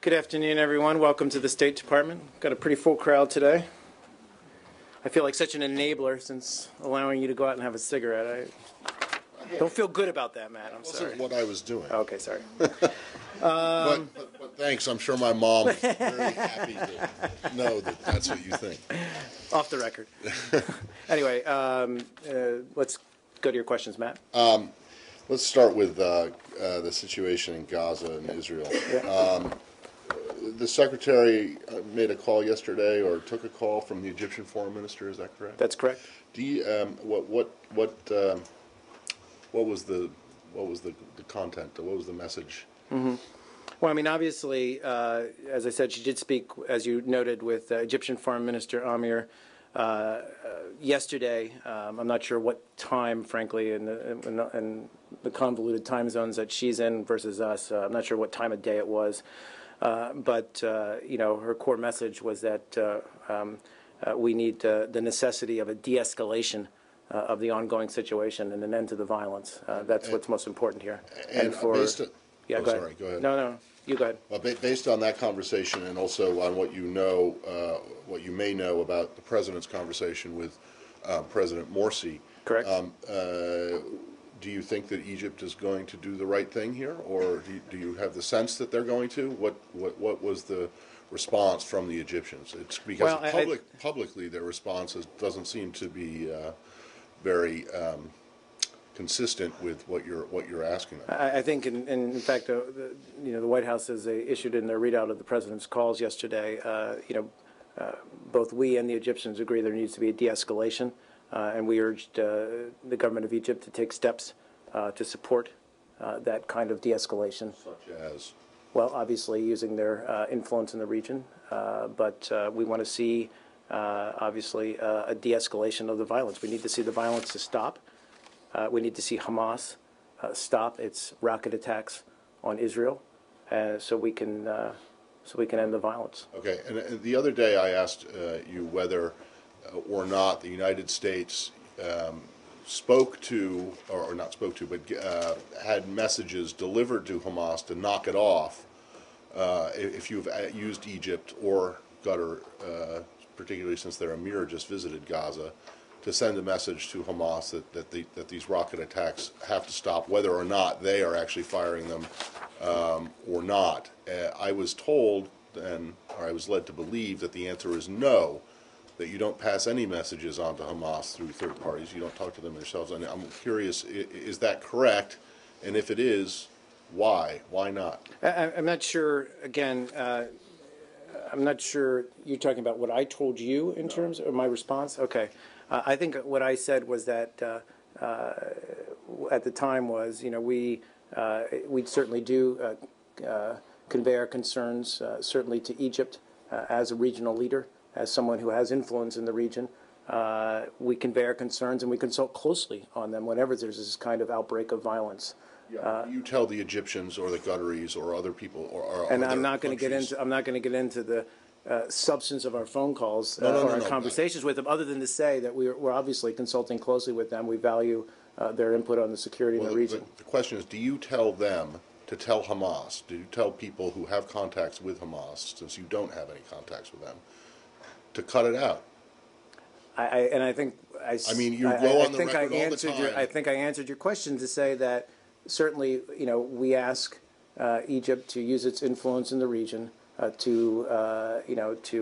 Good afternoon, everyone. Welcome to the State Department. Got a pretty full crowd today. I feel like such an enabler since allowing you to go out and have a cigarette. I don't feel good about that, Matt. I'm sorry. That wasn't what I was doing. Okay, sorry. But thanks. I'm sure my mom is very happy to know that that's what you think. Off the record. Anyway, let's go to your questions, Matt. Let's start with the situation in Gaza and Israel. Yeah. The secretary made a call yesterday, or took a call from the Egyptian foreign minister. Is that correct? That's correct. Do you, what was the content? What was the message? Mm-hmm. Well, I mean, obviously, as I said, she did speak, as you noted, with Egyptian Foreign Minister Amir yesterday. I'm not sure what time, frankly, in the convoluted time zones that she's in versus us. I'm not sure what time of day it was. But her core message was that we need the necessity of a de-escalation of the ongoing situation and an end to the violence. That's what's most important here. And go ahead. Go ahead. No, you go ahead. Based on that conversation, and also on what you know, what you may know about the president's conversation with President Morsi. Correct. Do you think that Egypt is going to do the right thing here, or do you have the sense that they're going to? What was the response from the Egyptians? It's because publicly their response doesn't seem to be very consistent with what you're asking them. I think, in fact, the White House, as they issued in their readout of the president's calls yesterday, both we and the Egyptians agree there needs to be a de-escalation. And we urged the government of Egypt to take steps to support that kind of de-escalation. Such as? Well, obviously using their influence in the region. But we want to see, obviously, a de-escalation of the violence. We need to see the violence to stop. We need to see Hamas stop its rocket attacks on Israel, so we can end the violence. Okay. And the other day I asked you whether or not the United States spoke to, or not spoke to, but had messages delivered to Hamas to knock it off if you've used Egypt or Qatar, particularly since their emir just visited Gaza, to send a message to Hamas that these rocket attacks have to stop, whether or not they are actually firing them or not. I was told, or I was led to believe, that the answer is no, that you don't pass any messages on to Hamas through third parties. You don't talk to them yourselves. And I'm curious, is that correct? And if it is, why? Why not? I'm not sure, again, I'm not sure you're talking about what I told you in terms of my response? Okay. I think what I said was that at the time was, we certainly do convey our concerns, certainly to Egypt as a regional leader, as someone who has influence in the region. We convey our concerns and we consult closely on them whenever there's this kind of outbreak of violence. Yeah, you tell the Egyptians or the Qataris or other people or and other I'm not going to get into. I'm not going to get into the substance of our phone calls or our conversations with them, other than to say that we're obviously consulting closely with them. We value their input on the security in the region. The question is, do you tell them to tell Hamas? Do you tell people who have contacts with Hamas, since you don't have any contacts with them, to cut it out? I think I mean, you go on the record all the time. I think I answered your question to say that certainly, we ask Egypt to use its influence in the region to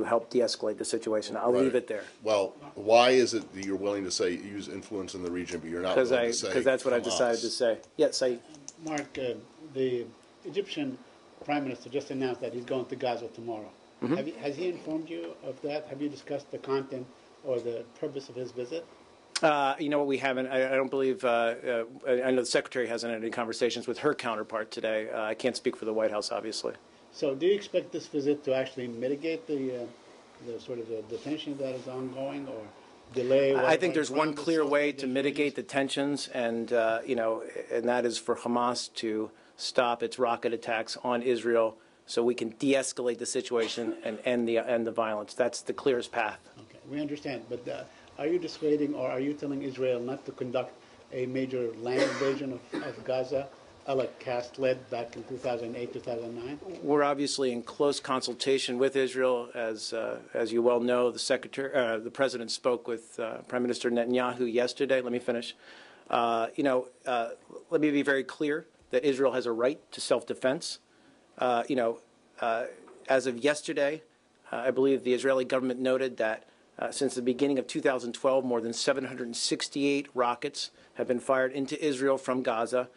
help de-escalate the situation. I'll leave it there. Well, why is it that you're willing to say use influence in the region, but you're not willing to say because that's what Hamas? I've decided to say. Yes, say. Mark, the Egyptian Prime Minister just announced that he's going to Gaza tomorrow. Mm-hmm. Has he informed you of that? Have you discussed the content or the purpose of his visit? You know what, we haven't. I don't believe, I know the Secretary hasn't had any conversations with her counterpart today. I can't speak for the White House, obviously. So do you expect this visit to actually mitigate the sort of the tension that is ongoing, or delay? I think there's one clear way to mitigate the tensions, and and that is for Hamas to stop its rocket attacks on Israel, so we can de-escalate the situation and end the violence. That's the clearest path. Okay, we understand, but are you dissuading, or are you telling Israel not to conduct a major land invasion of Gaza Cast led back in 2008, 2009? We're obviously in close consultation with Israel. As you well know, the president spoke with Prime Minister Netanyahu yesterday. Let me finish. Let me be very clear that Israel has a right to self-defense. As of yesterday, I believe the Israeli government noted that since the beginning of 2012, more than 768 rockets have been fired into Israel from Gaza,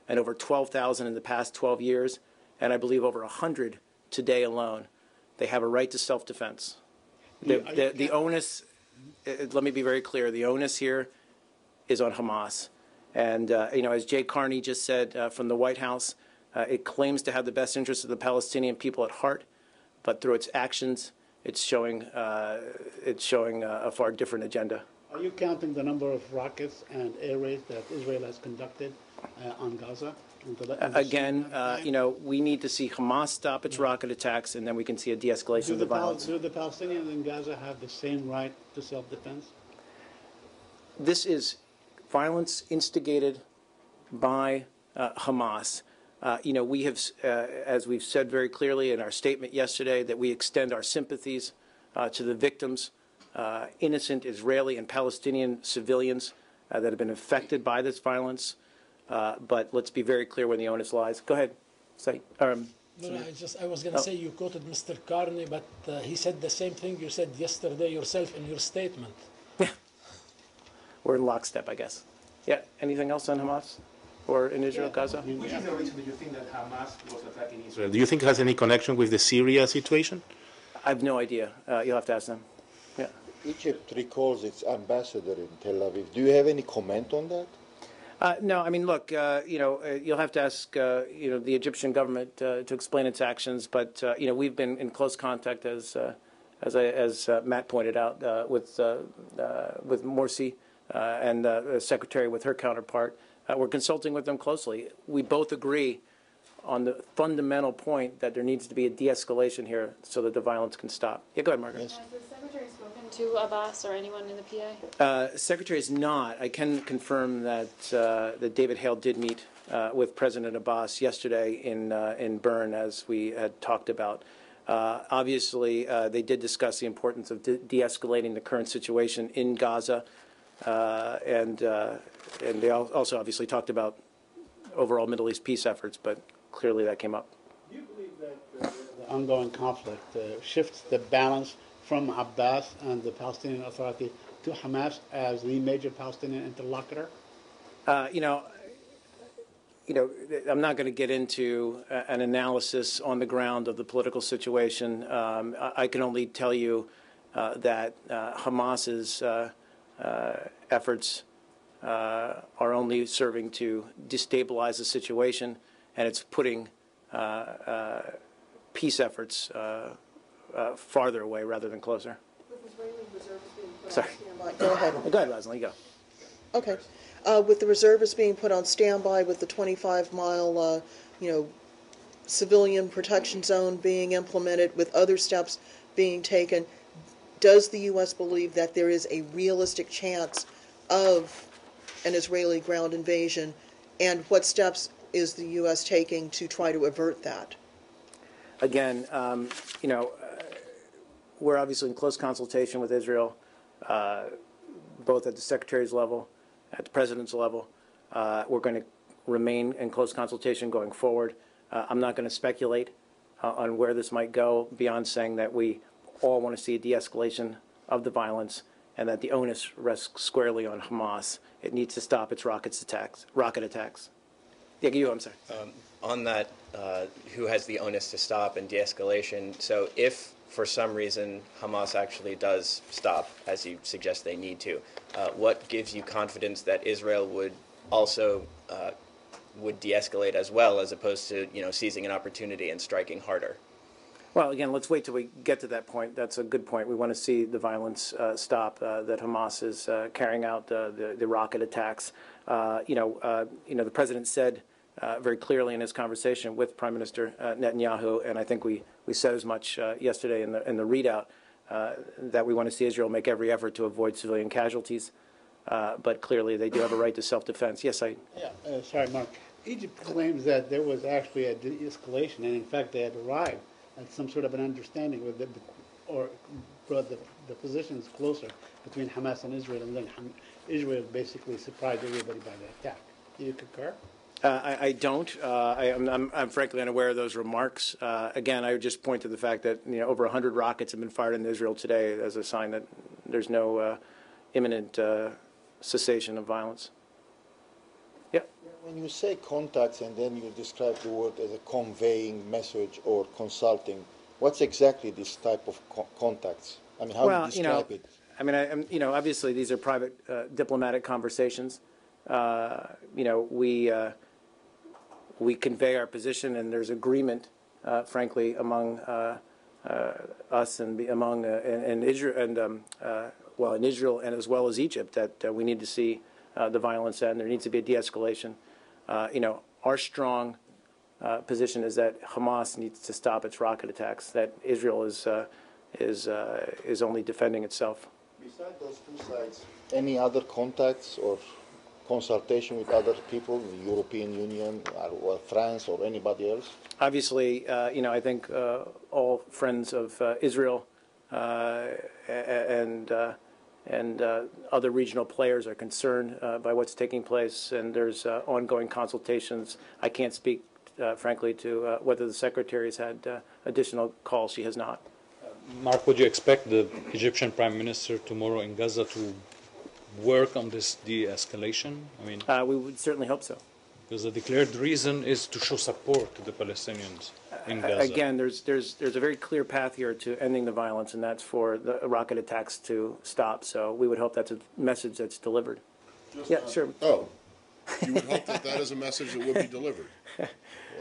and over 12,000 in the past 12 years, and I believe over 100 today alone. They have a right to self-defense. The onus, let me be very clear, the onus here is on Hamas. And, as Jay Carney just said from the White House, it claims to have the best interests of the Palestinian people at heart, but through its actions, it's showing a far different agenda. Are you counting the number of rockets and air raids that Israel has conducted on Gaza? Again, we need to see Hamas stop its rocket attacks, and then we can see a de-escalation of the violence. Do the Palestinians in Gaza have the same right to self-defense? This is violence instigated by Hamas. We have, as we've said very clearly in our statement yesterday, that we extend our sympathies to the victims, innocent Israeli and Palestinian civilians that have been affected by this violence. But let's be very clear when the onus lies. Go ahead. Say. No, I was going to say you quoted Mr. Carney, but he said the same thing you said yesterday yourself in your statement. Yeah. We're in lockstep, I guess. Yeah. Anything else on Hamas or in Israel, Gaza? Which is the reason that you think that Hamas was attacking Israel? Do you think it has any connection with the Syria situation? I have no idea. You'll have to ask them. Yeah. Egypt recalls its ambassador in Tel Aviv. Do you have any comment on that? No, I mean, look, you'll have to ask, the Egyptian government to explain its actions. But we've been in close contact, as Matt pointed out, with Morsi and the secretary with her counterpart. We're consulting with them closely. We both agree on the fundamental point that there needs to be a de-escalation here so that the violence can stop. Yeah, go ahead, Margaret. Has the secretary spoken to Abbas or anyone in the PA? Secretary is not. I can confirm that that David Hale did meet with President Abbas yesterday in Bern, as we had talked about. Obviously, they did discuss the importance of de-escalating the current situation in Gaza, and they also obviously talked about overall Middle East peace efforts, but clearly that came up. Do you believe that the ongoing conflict shifts the balance from Abbas and the Palestinian Authority to Hamas as the major Palestinian interlocutor? I'm not going to get into an analysis on the ground of the political situation. I can only tell you that Hamas's efforts are only serving to destabilize the situation, and it's putting peace efforts farther away rather than closer. With Israeli reserves being put Sorry. on standby. Go ahead. Go ahead, Leslie. You go. Okay. With the reservists being put on standby, with the 25-mile, civilian protection zone being implemented, with other steps being taken, does the U.S. believe that there is a realistic chance of an Israeli ground invasion, and what steps is the U.S. taking to try to avert that? Again, we're obviously in close consultation with Israel, both at the Secretary's level, at the President's level. We're going to remain in close consultation going forward. I'm not going to speculate on where this might go beyond saying that we all want to see a de-escalation of the violence and that the onus rests squarely on Hamas. It needs to stop its rocket attacks. Yeah, you, I'm sorry. On that, who has the onus to stop and de-escalation? So if, for some reason, Hamas actually does stop, as you suggest they need to, what gives you confidence that Israel would also would de-escalate as well, as opposed to seizing an opportunity and striking harder? Well, again, let's wait till we get to that point. That's a good point. We want to see the violence stop that Hamas is carrying out, the rocket attacks. The president said very clearly in his conversation with Prime Minister Netanyahu, and I think we said as much yesterday in the readout, that we want to see Israel make every effort to avoid civilian casualties. But clearly they do have a right to self-defense. Yes, Sorry, Mark. Egypt claims that there was actually a de-escalation, and in fact they had arrived at some sort of an understanding with or brought the positions closer between Hamas and Israel, and then Israel basically surprised everybody by the attack. Do you concur? I don't. I'm frankly unaware of those remarks. Again, I would just point to the fact that over 100 rockets have been fired in Israel today as a sign that there's no imminent cessation of violence. Yeah. When you say contacts and then you describe the word as a conveying message or consulting, what's exactly this type of contacts? I mean, how do you describe it? I mean, obviously these are private diplomatic conversations. We convey our position, and there's agreement, frankly, among us and among in Israel and in Israel and as well as Egypt that we need to see the violence end. There needs to be a de-escalation. Our strong position is that Hamas needs to stop its rocket attacks. That Israel is only defending itself. Besides those two sides, any other contacts or consultation with other people, the European Union or France or anybody else? Obviously, I think all friends of Israel and other regional players are concerned by what's taking place, and there's ongoing consultations. I can't speak, frankly, to whether the Secretary has had additional calls. She has not. Mark, would you expect the Egyptian Prime Minister tomorrow in Gaza to work on this de-escalation? I mean, we would certainly hope so. Because the declared reason is to show support to the Palestinians in Gaza. Again, there's a very clear path here to ending the violence, and that's for the rocket attacks to stop. So we would hope that's a message that's delivered. Sure. Oh, you would hope that is a message that would be delivered.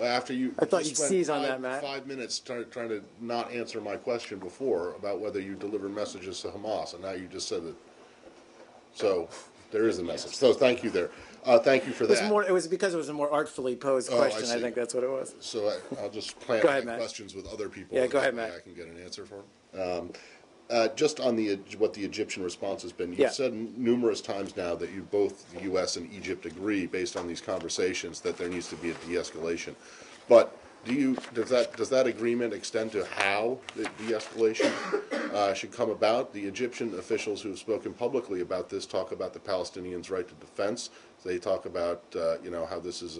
After you, I thought you'd seize on that, Matt. 5 minutes trying to not answer my question before about whether you deliver messages to Hamas, and now you just said that. So there is a message. So thank you there. Thank you for that. It was because it was a more artfully posed question. I think that's what it was. So I'll just plant my questions with other people. Yeah, go ahead, Matt. I can get an answer for them. Just on what the Egyptian response has been, you've said numerous times now that both the U.S. and Egypt agree, based on these conversations, that there needs to be a de-escalation. But does that agreement extend to how the de-escalation should come about? The Egyptian officials who have spoken publicly about this talk about the Palestinians' right to defense. They talk about how this is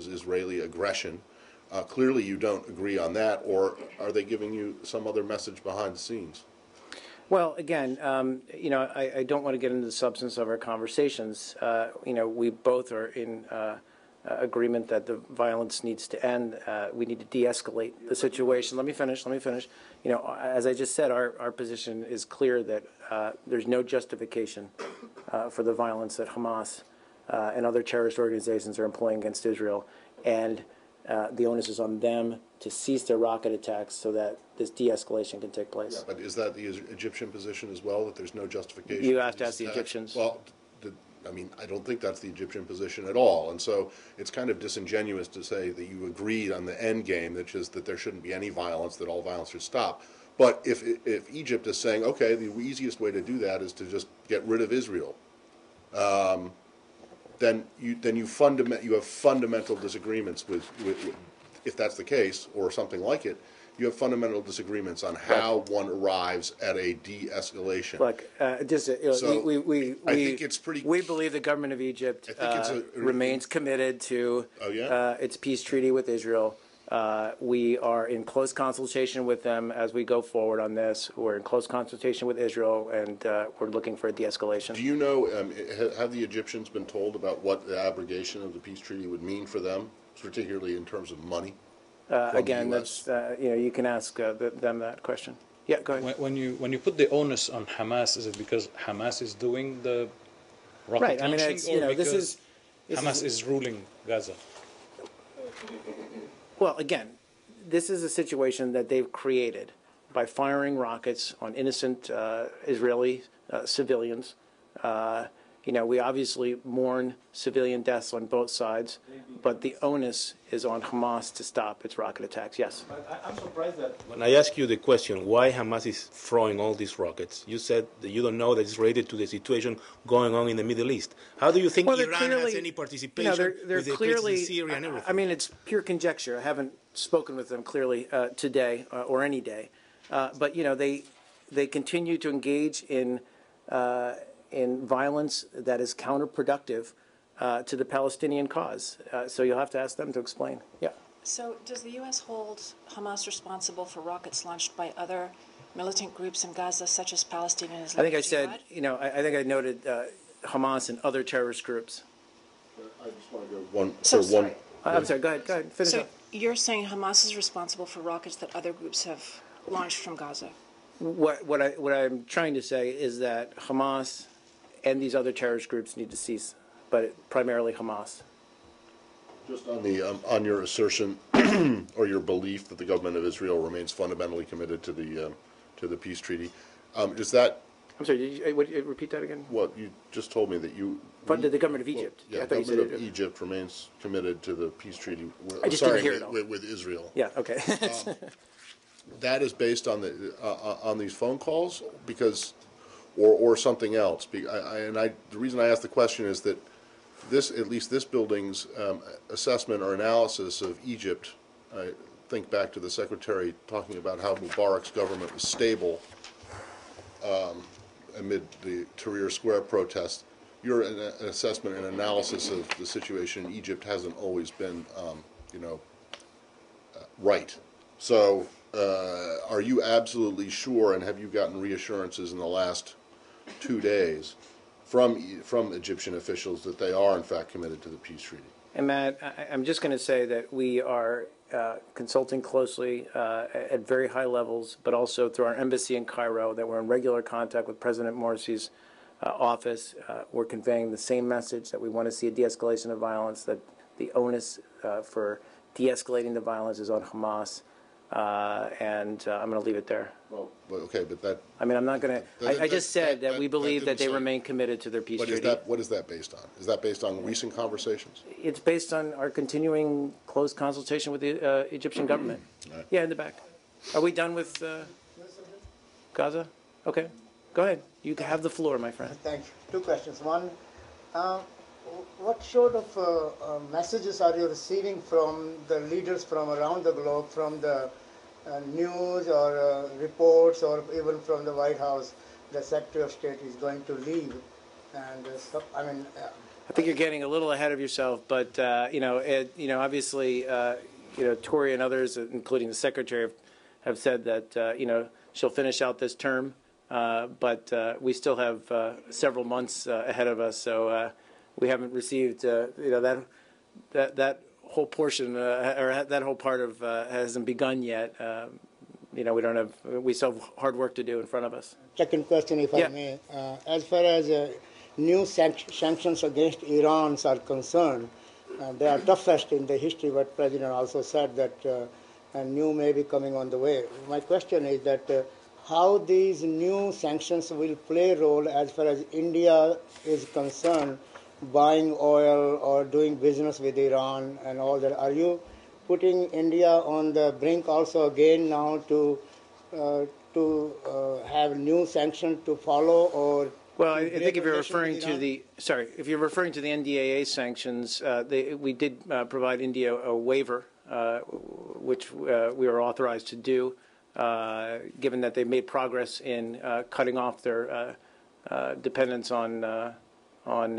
Israeli aggression. Clearly, you don't agree on that, or are they giving you some other message behind the scenes? Well, again, I don't want to get into the substance of our conversations. We both are in agreement that the violence needs to end. We need to de-escalate the situation. Let me finish. As I just said, our position is clear that there's no justification for the violence that Hamas and other terrorist organizations are employing against Israel, and the onus is on them to cease their rocket attacks so that this de-escalation can take place. Yeah, but is that the Egyptian position as well, that there's no justification? You have to ask the Egyptians. Well, I don't think that's the Egyptian position at all. And so it's kind of disingenuous to say that you agreed on the end game, that there shouldn't be any violence, that all violence should stop. But if Egypt is saying, okay, the easiest way to do that is to just get rid of Israel, then you have fundamental disagreements with if that's the case, or something like it. You have fundamental disagreements on how one arrives at a de-escalation. Look, I think it's pretty. We believe the government of Egypt remains committed to its peace treaty with Israel. We are in close consultation with them as we go forward on this. We're in close consultation with Israel, and we're looking for a de-escalation. Do you know, have the Egyptians been told about what the abrogation of the peace treaty would mean for them, particularly in terms of money? Again, that's you can ask them that question. Yeah, go ahead. When you put the onus on Hamas, is it because Hamas is doing the rocket launching, or because Hamas is ruling Gaza? Well, again, this is a situation that they've created by firing rockets on innocent Israeli civilians. we obviously mourn civilian deaths on both sides, but the onus is on Hamas to stop its rocket attacks. Yes? I'm surprised that when I ask you the question why Hamas is throwing all these rockets, you said that you don't know that it's related to the situation going on in the Middle East. How do you think Iran has any participation with the clearly, in Syria and everything? I mean, it's pure conjecture. I haven't spoken with them clearly today or any day. But, they continue to engage in violence that is counterproductive to the Palestinian cause. So you'll have to ask them to explain. Yeah. So does the U.S. hold Hamas responsible for rockets launched by other militant groups in Gaza, such as Palestinian Islamic I think I Jihad? said, I think I noted Hamas and other terrorist groups. I just want to go sorry. I'm sorry, go ahead, finish up. You're saying Hamas is responsible for rockets that other groups have launched from Gaza? What I'm trying to say is that Hamas and these other terrorist groups need to cease, but primarily Hamas. Just on your assertion or your belief that the government of Israel remains fundamentally committed to the peace treaty, is that? I'm sorry. Did you repeat that again? Well, you just told me that you funded the government of Egypt. Well, yeah, the government of Egypt remains committed to the peace treaty. I just didn't hear it all. With Israel. Yeah. Okay. That is based on on these phone calls, because, or something else. The reason I ask the question is that at least this building's assessment or analysis of Egypt. I think back to the secretary talking about how Mubarak's government was stable amid the Tahrir Square protests. Your assessment and analysis of the situation in Egypt hasn't always been, right. So, are you absolutely sure, and have you gotten reassurances in the last 2 days from Egyptian officials that they are in fact committed to the peace treaty? And Matt, I'm just going to say that we are consulting closely at very high levels, but also through our embassy in Cairo, that we're in regular contact with President Morsi's office. We're conveying the same message that we want to see a de-escalation of violence, that the onus for de-escalating the violence is on Hamas. And I'm going to leave it there. Well, okay, but that... I mean, I'm not going to... I just said that we believe that they remain committed to their peace treaty. What is that based on? Is that based on recent conversations? It's based on our continuing close consultation with the Egyptian government. Right. Yeah, in the back. Are we done with Gaza? Okay. Go ahead. You have the floor, my friend. Thank you. 2 questions. One, what sort of messages are you receiving from the leaders from around the globe, from the news or reports, or even from the White House? The Secretary of State is going to leave, and I think you're getting a little ahead of yourself, but obviously, Tory and others, including the Secretary, have said that she'll finish out this term, but we still have several months ahead of us, so. We haven't received, that whole portion or that whole part of hasn't begun yet. We still have hard work to do in front of us. Second question, if I may, as far as new sanctions against Iran are concerned, they are toughest in the history. But President also said that new may be coming on the way. My question is that how these new sanctions will play a role as far as India is concerned, buying oil or doing business with Iran and all that. Are you putting India on the brink also again now to have new sanctions to follow? Or well, I think if you're referring to the NDAA sanctions, we did provide India a waiver, which we were authorized to do, given that they made progress in cutting off their dependence on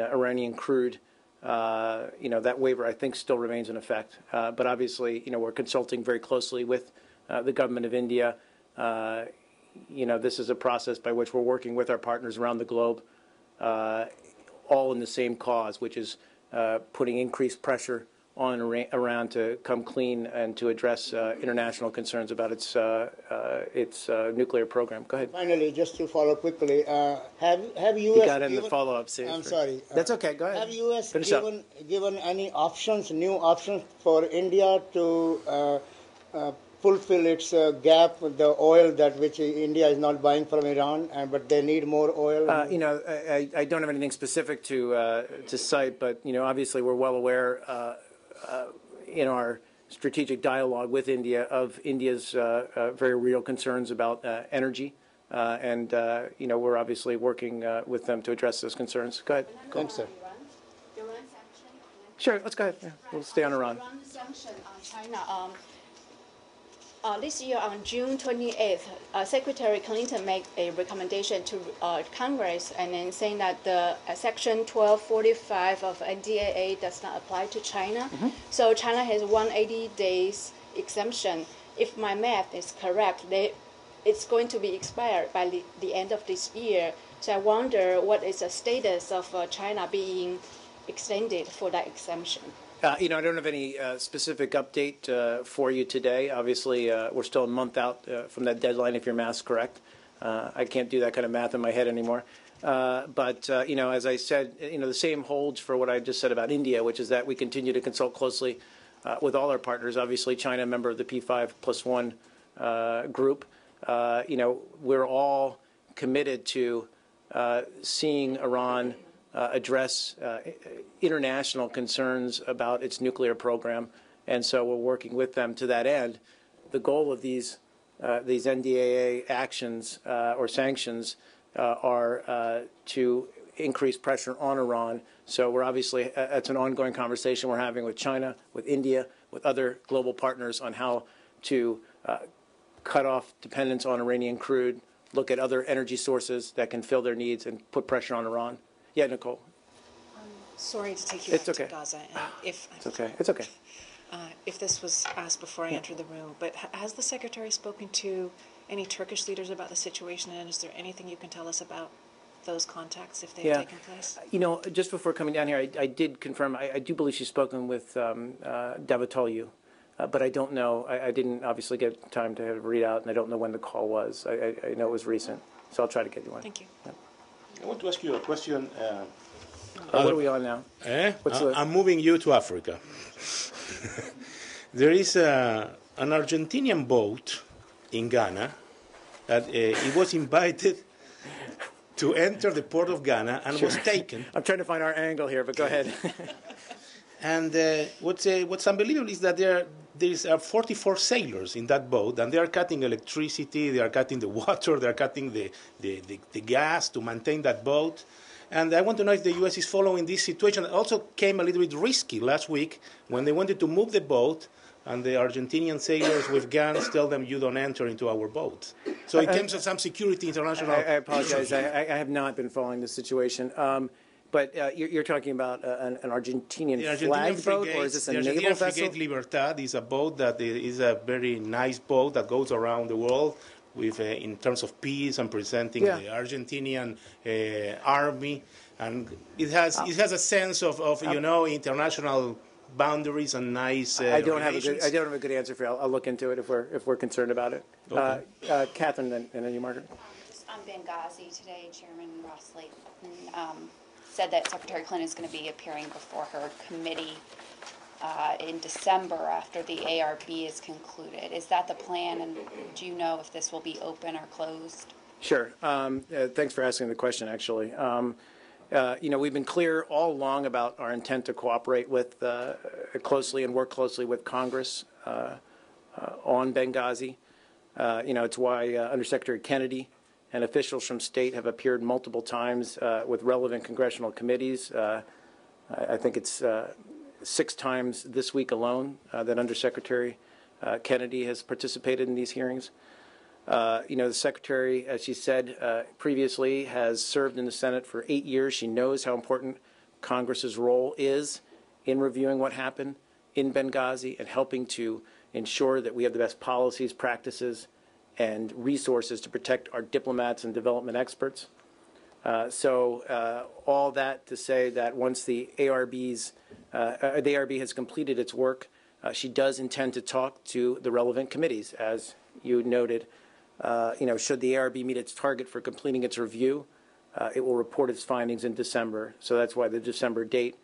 Iranian crude. That waiver, I think, still remains in effect. But obviously, we're consulting very closely with the government of India. This is a process by which we're working with our partners around the globe, all in the same cause, which is putting increased pressure on Iran to come clean and to address international concerns about its nuclear program. Go ahead. Finally, just to follow quickly, have U.S. You got in the follow-up. I'm sorry. That's okay. Go ahead. Have U.S. given any options, new options for India to fulfill its gap with the oil that which India is not buying from Iran, but they need more oil? I don't have anything specific to cite, but obviously we're well aware in our strategic dialogue with India of India's very real concerns about energy, and we're obviously working with them to address those concerns. Go ahead. Thanks, sir. Sure, let's go ahead. Yeah, we'll stay on Iran. Iran sanction on China. This year, on June 28th, Secretary Clinton made a recommendation to Congress, and then saying that the Section 1245 of NDAA does not apply to China. So China has 180 days exemption. If my math is correct, it's going to be expired by the end of this year. So I wonder what is the status of China being extended for that exemption. I don't have any specific update for you today. Obviously, we're still a month out from that deadline, if your math's correct. I can't do that kind of math in my head anymore. But as I said, the same holds for what I just said about India, which is that we continue to consult closely with all our partners. Obviously, China, a member of the P5+1 group. We're all committed to seeing Iran address international concerns about its nuclear program, and so we're working with them to that end. The goal of these NDAA actions or sanctions are to increase pressure on Iran. So we're obviously, it's an ongoing conversation we're having with China, with India, with other global partners on how to cut off dependence on Iranian crude, look at other energy sources that can fill their needs, and put pressure on Iran. Yeah, Nicole. Sorry to take you back to Gaza. And it's okay. It's okay. If this was asked before I entered the room, but has the Secretary spoken to any Turkish leaders about the situation, and is there anything you can tell us about those contacts if they've taken place? Just before coming down here, I did confirm, I do believe she's spoken with Davutoglu, but I don't know. I didn't obviously get time to read out, and I don't know when the call was. I know it was recent, so I'll try to get you one. Thank you. Yeah. I want to ask you a question. What are we on now? I'm moving you to Africa. There is an Argentinian boat in Ghana that it was invited to enter the port of Ghana and was taken. I'm trying to find our angle here, but go ahead. And what's unbelievable is that there are 44 sailors in that boat, and they are cutting electricity, they are cutting the water, they are cutting the gas to maintain that boat. And I want to know if the U.S. is following this situation. It also came a little bit risky last week when they wanted to move the boat, and the Argentinian sailors with guns tell them, you don't enter into our boat. So in terms of some security international... I apologize. I have not been following this situation. But you're talking about an Argentinian flag boat, or is this a naval vessel? The Argentinian Frigate Libertad is a boat that is a very nice boat that goes around the world with, in terms of peace and presenting the Argentinian army, and it has a sense of international boundaries and nice. I don't have a good answer for you. I'll look into it if we're concerned about it. Okay. Catherine, and then you, Margaret. On Benghazi today, Chairman Ross Layton said that Secretary Clinton is going to be appearing before her committee in December after the ARB is concluded. Is that the plan, and do you know if this will be open or closed? Sure. Thanks for asking the question, actually. We've been clear all along about our intent to cooperate with closely and work closely with Congress on Benghazi. It's why Undersecretary Kennedy and officials from state have appeared multiple times with relevant congressional committees. I think it's 6 times this week alone that Undersecretary Kennedy has participated in these hearings. The Secretary, as she said previously, has served in the Senate for 8 years. She knows how important Congress's role is in reviewing what happened in Benghazi and helping to ensure that we have the best policies, practices, and resources to protect our diplomats and development experts. All that to say that once the ARB has completed its work, she does intend to talk to the relevant committees, as you noted. Should the ARB meet its target for completing its review, it will report its findings in December. So that's why the December date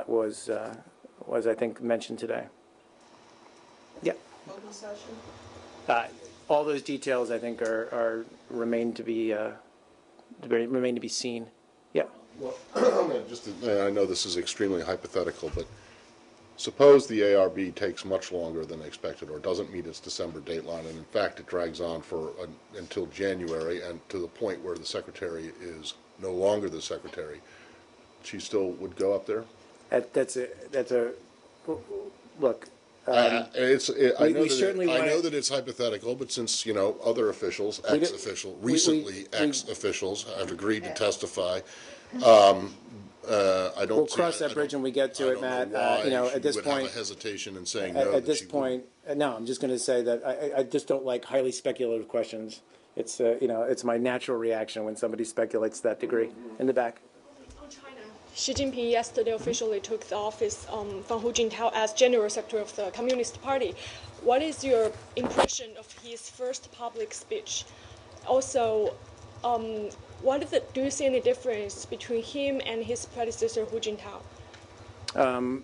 was I think, mentioned today. Yeah. open session? All those details, I think, are remain to be seen. Yeah. Well, I know this is extremely hypothetical, but suppose the ARB takes much longer than expected or doesn't meet its December dateline, and in fact it drags on until January, and to the point where the secretary is no longer the secretary, she still would go up there? That's a look. I know that it's hypothetical, but since other officials, recently ex-officials have agreed to testify, I don't. We'll cross that bridge when we get to it, Matt. At this point, have a hesitation in saying no. At this point, no. I'm just going to say that I just don't like highly speculative questions. It's it's my natural reaction when somebody speculates to that degree. In the back. Xi Jinping yesterday officially took the office from Hu Jintao as General Secretary of the Communist Party. What is your impression of his first public speech? Also, do you see any difference between him and his predecessor Hu Jintao?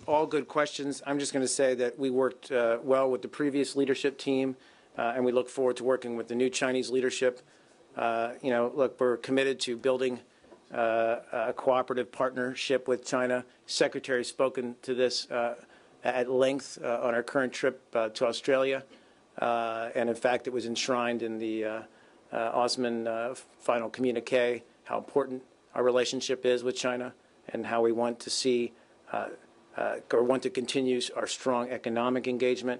All good questions. I'm just going to say that we worked well with the previous leadership team, and we look forward to working with the new Chinese leadership. Look, we're committed to building a cooperative partnership with China. Secretary has spoken to this at length on our current trip to Australia, and in fact it was enshrined in the Osman final communique how important our relationship is with China and how we want to see or want to continue our strong economic engagement.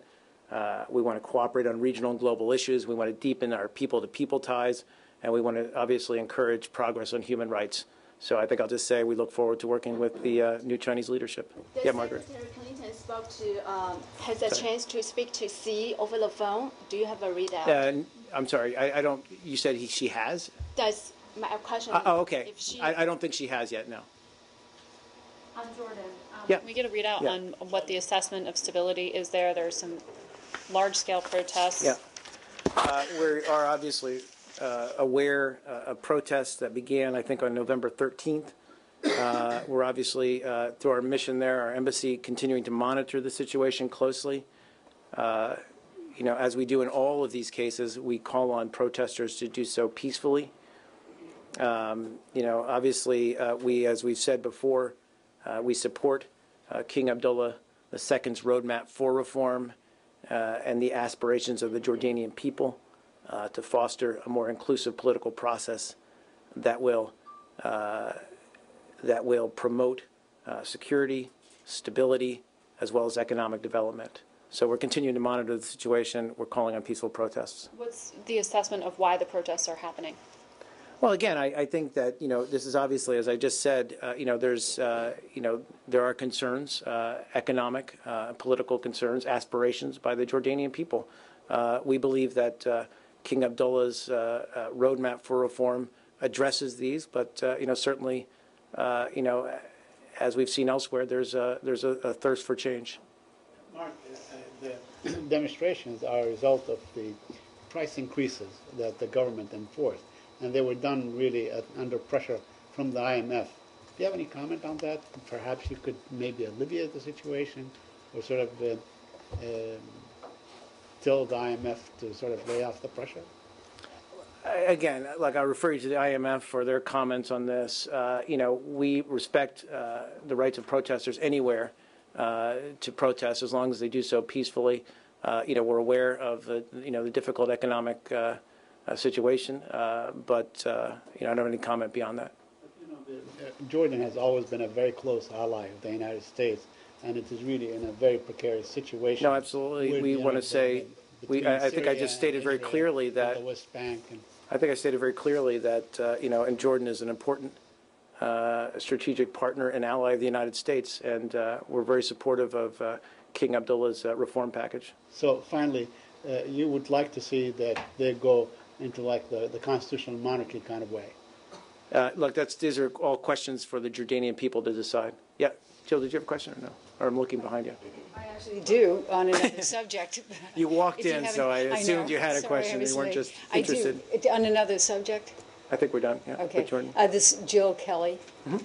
We want to cooperate on regional and global issues. We want to deepen our people-to-people ties. And we want to obviously encourage progress on human rights. So I think I'll just say we look forward to working with the new Chinese leadership. Yeah, Margaret. Secretary Clinton has a chance to speak to Xi over the phone. Do you have a readout? I'm sorry, I don't. You said she has. That's my question. Okay. I don't think she has yet. No. On Jordan, yeah. Can we get a readout on what the assessment of stability is there? There are some large-scale protests. Yeah. We are obviously aware of protests that began, I think, on November 13th. We're obviously, through our mission there, our embassy, continuing to monitor the situation closely. As we do in all of these cases, we call on protesters to do so peacefully. Obviously, as we've said before, we support King Abdullah II's roadmap for reform and the aspirations of the Jordanian people. To foster a more inclusive political process that will promote security, stability, as well as economic development. So we're continuing to monitor the situation. We're calling on peaceful protests. What's the assessment of why the protests are happening? Well, again, I think that this is obviously, as I just said, there are concerns, economic, political concerns, aspirations by the Jordanian people. We believe that. King Abdullah's roadmap for reform addresses these, but certainly, as we've seen elsewhere, there's a thirst for change. Mark, the demonstrations are a result of the price increases that the government enforced, and they were done really under pressure from the IMF. Do you have any comment on that? Perhaps you could maybe alleviate the situation, or sort of tell the IMF to sort of lay off the pressure? Again, like I refer you to the IMF for their comments on this. We respect the rights of protesters anywhere to protest as long as they do so peacefully. We're aware of the difficult economic situation, but I don't have any comment beyond that. Jordan has always been a very close ally of the United States, and it is really in a very precarious situation. No, absolutely. We want to say, I think I just stated very clearly that the West Bank. I think I stated very clearly that and Jordan is an important strategic partner and ally of the United States, and we're very supportive of King Abdullah's reform package. So finally, you would like to see that they go into like the constitutional monarchy kind of way. Look, these are all questions for the Jordanian people to decide. Yeah, Jill, did you have a question or no? Or I'm looking behind you. I actually do on another subject. You walked in, so I assumed you had a question. You weren't just interested. I do. On another subject? I think we're done. Yeah. Okay. Jordan. This Jill Kelly. Mm-hmm.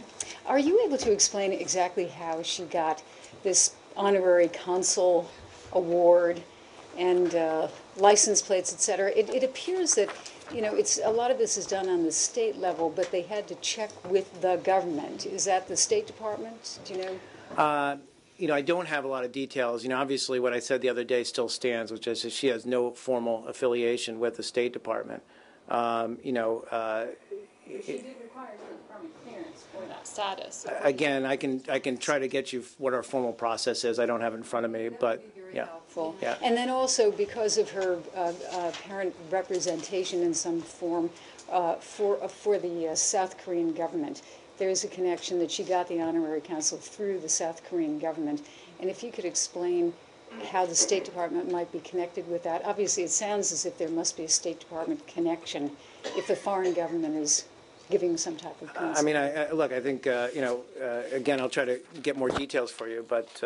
Are you able to explain exactly how she got this honorary consul award and license plates, et cetera. It appears that, it's a lot of this is done on the state level, but they had to check with the government. Is that the State Department? Do you know? I don't have a lot of details. Obviously what I said the other day still stands, which is that she has no formal affiliation with the State Department. She did require State Department clearance for that status. Again, I can try to get you what our formal process is. I don't have it in front of me, but yeah. Helpful. Yeah. And then also because of her apparent representation in some form for the South Korean government, there is a connection that she got the honorary consul through the South Korean government. And if you could explain how the State Department might be connected with that. Obviously, it sounds as if there must be a State Department connection if the foreign government is giving some type of counsel. Look, I think, again, I'll try to get more details for you, but,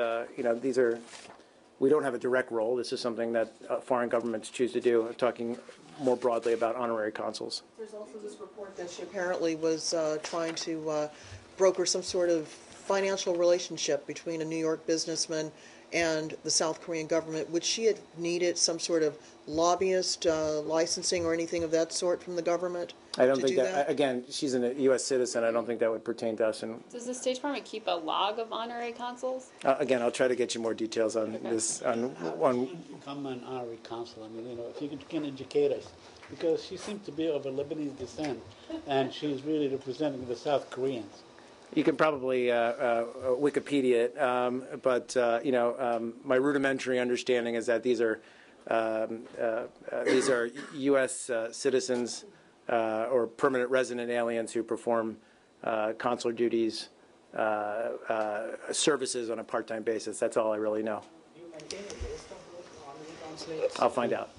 we don't have a direct role. This is something that foreign governments choose to do. I'm talking more broadly about honorary consuls. There's also this report that she apparently was trying to broker some sort of financial relationship between a New York businessman and the South Korean government. Would she have needed some sort of lobbyist licensing or anything of that sort from the government? I don't think that, again, she's a U.S. citizen. I don't think that would pertain to us. And does the State Department keep a log of honorary consuls? Again, I'll try to get you more details on this. Come on, honorary consul. If you can educate us, because she seems to be of a Lebanese descent, and she's really representing the South Koreans. You can probably Wikipedia it, but my rudimentary understanding is that these are U.S. citizens or permanent resident aliens who perform consular duties, services on a part-time basis. That's all I really know. I'll find out.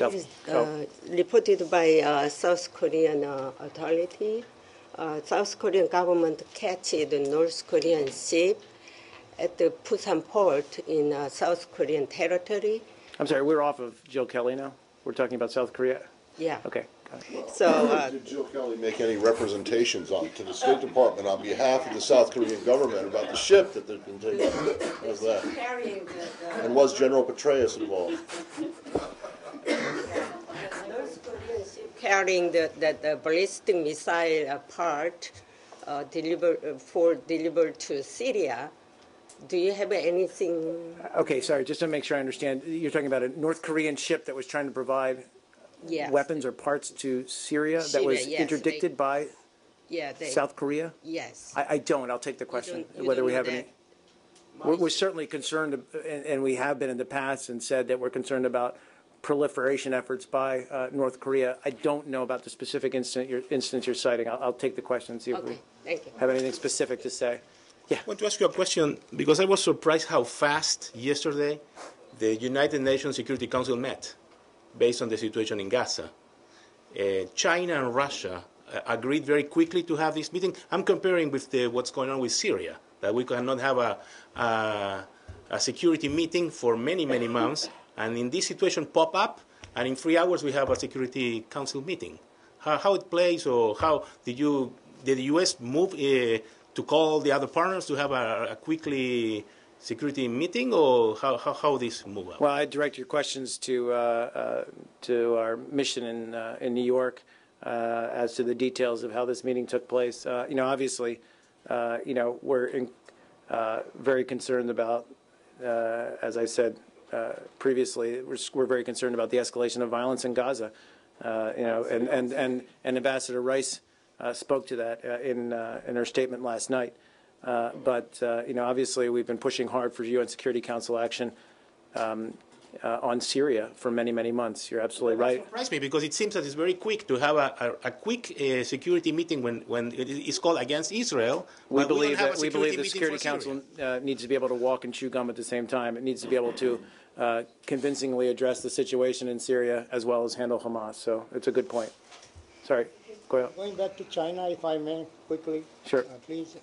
It is reported by South Korean authority. South Korean government catched the North Korean ship at the Busan port in South Korean territory. I'm sorry, we're off of Jill Kelly now? We're talking about South Korea? Yeah. Okay. So, did Jill Kelly make any representations to the State Department on behalf of the South Korean government about the ship that they've been taking? How's that? And was General Petraeus involved? North Korean ship carrying the ballistic missile part delivered to Syria. Do you have anything? Okay, sorry, just to make sure I understand, you're talking about a North Korean ship that was trying to provide weapons or parts to Syria that was interdicted by South Korea? Yes. I don't. I'll take the question. Whether we have any. We're certainly concerned, and we have been in the past and said that we're concerned about proliferation efforts by North Korea. I don't know about the specific instance you're citing. I'll take the question and see if we have anything specific to say. Yeah. I want to ask you a question because I was surprised how fast yesterday the United Nations Security Council met based on the situation in Gaza. China and Russia agreed very quickly to have this meeting. I'm comparing with what's going on with Syria, that we cannot have a security meeting for many, many months, and in this situation pop up, and in 3 hours we have a Security Council meeting. How it plays, or how did the U.S. move to call the other partners to have a quickly security meeting, or how this move up? Well, I direct your questions to our mission in New York as to the details of how this meeting took place. Obviously, we're very concerned about, as I said previously, we're very concerned about the escalation of violence in Gaza. And Ambassador Rice spoke to that in her statement last night. But obviously, we've been pushing hard for UN Security Council action on Syria for many, many months. You're absolutely right. It surprised me because it seems that it's very quick to have a quick security meeting when it's called against Israel. We believe the Security Council needs to be able to walk and chew gum at the same time. It needs to be able to convincingly address the situation in Syria as well as handle Hamas. So it's a good point. Sorry. Going back to China, if I may, quickly. Sure. Please.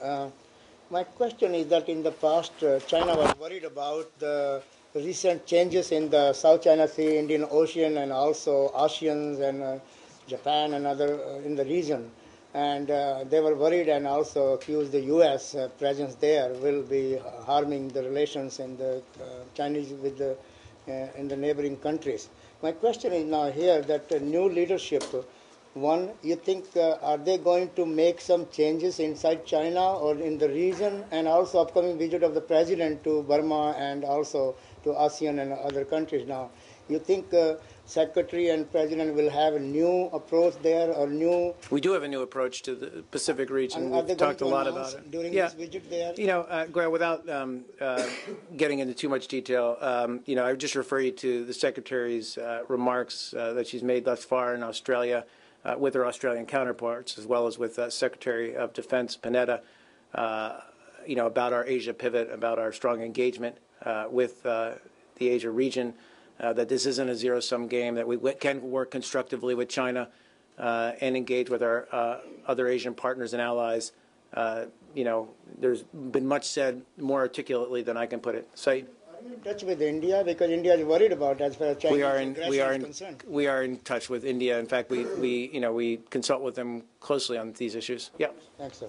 My question is that in the past, China was worried about the recent changes in the South China Sea, Indian Ocean, and also ASEAN and Japan and other in the region. and they were worried and also accused the U.S. Presence there will be harming the relations in the Chinese with the in the neighboring countries. My question is now here that new leadership, one, you think are they going to make some changes inside China or in the region, and also upcoming visit of the president to Burma and also to ASEAN and other countries now? You think Secretary and President will have a new approach there or new? We do have a new approach to the Pacific region. We've talked a lot about it. During this visit there? You know, Greg, without getting into too much detail, you know, I would just refer you to the Secretary's remarks that she's made thus far in Australia with her Australian counterparts, as well as with Secretary of Defense Panetta, you know, about our Asia pivot, about our strong engagement with the Asia region. That this isn't a zero-sum game, that we can work constructively with China and engage with our other Asian partners and allies. You know, there's been much said more articulately than I can put it. So, are you in touch with India? Because India is worried about as far as Chinese aggression is concerned. We are in touch with India. In fact, we consult with them closely on these issues. Yeah. Thanks, sir.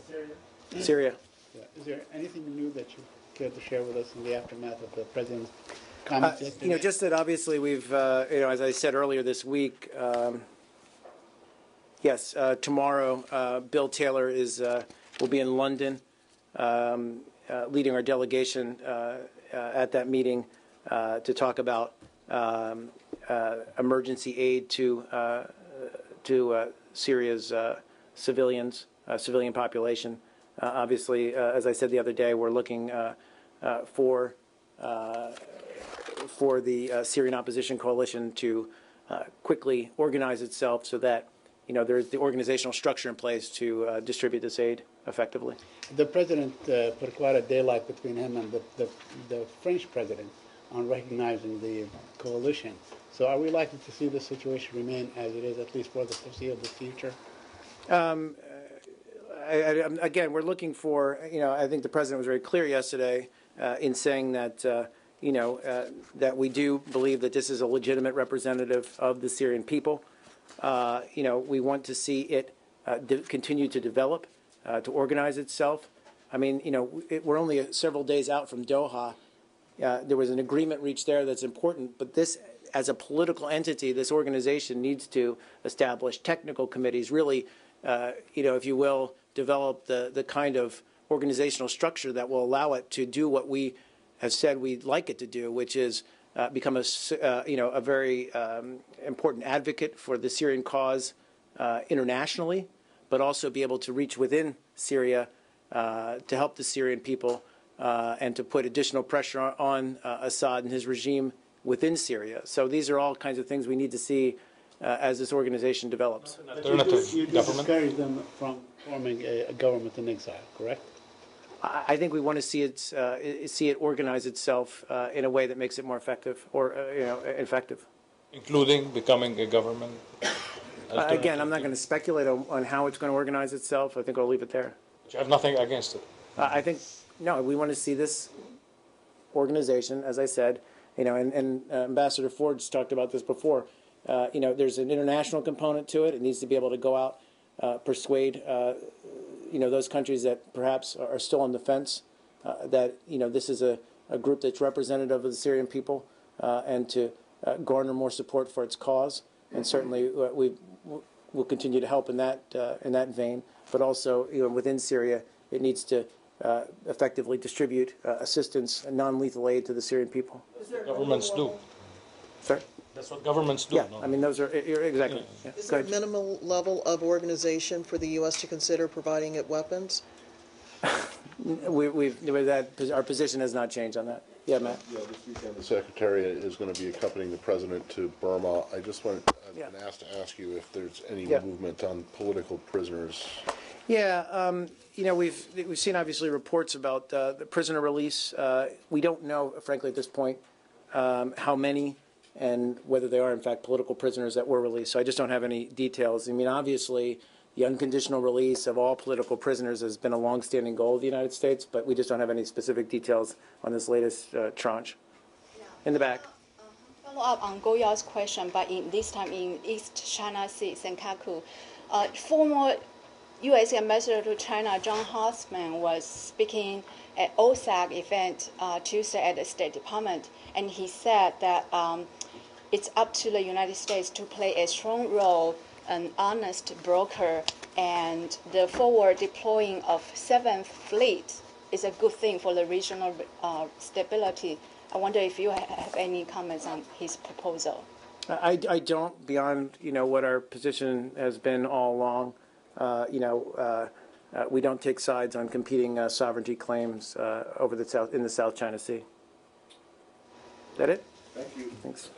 Syria. Yeah. Is there anything new that you care to share with us in the aftermath of the president's? You know, just that obviously we've, you know, as I said earlier this week, yes, tomorrow Bill Taylor will be in London leading our delegation at that meeting to talk about emergency aid to Syria's civilian population. Obviously, as I said the other day, we're looking for the Syrian opposition coalition to quickly organize itself so that, you know, there's the organizational structure in place to distribute this aid effectively. The president put quite a daylight between him and the French president on recognizing the coalition. So are we likely to see the situation remain as it is, at least for the foreseeable future? Again, we're looking for, you know, I think the president was very clear yesterday in saying that, you know, that we do believe that this is a legitimate representative of the Syrian people. You know, we want to see it continue to develop, to organize itself. I mean, you know, we're only several days out from Doha. There was an agreement reached there that's important, but this, as a political entity, this organization needs to establish technical committees, really, you know, if you will, develop the kind of organizational structure that will allow it to do what we have said we'd like it to do, which is become a very important advocate for the Syrian cause internationally, but also be able to reach within Syria to help the Syrian people and to put additional pressure on Assad and his regime within Syria. So these are all kinds of things we need to see as this organization develops. You discourage them from forming a government in exile, correct? I think we want to see it organize itself in a way that makes it more effective, or you know, effective. Including becoming a government. Again, I'm not going to speculate on how it's going to organize itself. I think I'll leave it there. But you have nothing against it. I think no. We want to see this organization, as I said, you know, and Ambassador Ford's talked about this before. You know, there's an international component to it. It needs to be able to go out, persuade. You know, those countries that perhaps are still on the fence, that, you know, this is a group that's representative of the Syrian people, and to garner more support for its cause. And certainly we will continue to help in that vein. But also, you know, within Syria, it needs to effectively distribute assistance and non-lethal aid to the Syrian people. Governments do. Sorry? That's what governments do. Yeah, no? I mean, those are exactly. Yeah. Is there a minimal level of organization for the U.S. to consider providing it weapons? Our position has not changed on that. Yeah, Matt. Yeah, this weekend the Secretary is going to be accompanying the President to Burma. I just wanted been asked to ask you if there's any movement on political prisoners. Yeah, you know, we've seen obviously reports about the prisoner release. We don't know, frankly, at this point, how many and whether they are, in fact, political prisoners that were released. So I just don't have any details. I mean, obviously, the unconditional release of all political prisoners has been a longstanding goal of the United States, but we just don't have any specific details on this latest tranche. In the back. Follow up on Goyal's question, but this time in East China Sea, Senkaku, former U.S. Ambassador to China John Hosman was speaking at OSAC event Tuesday at the State Department, and he said that it's up to the United States to play a strong role, an honest broker, and the forward deploying of 7th Fleet is a good thing for the regional stability. I wonder if you have any comments on his proposal. I don't, beyond what our position has been all along. We don't take sides on competing sovereignty claims in the South China Sea. Is that it? Thank you. Thanks.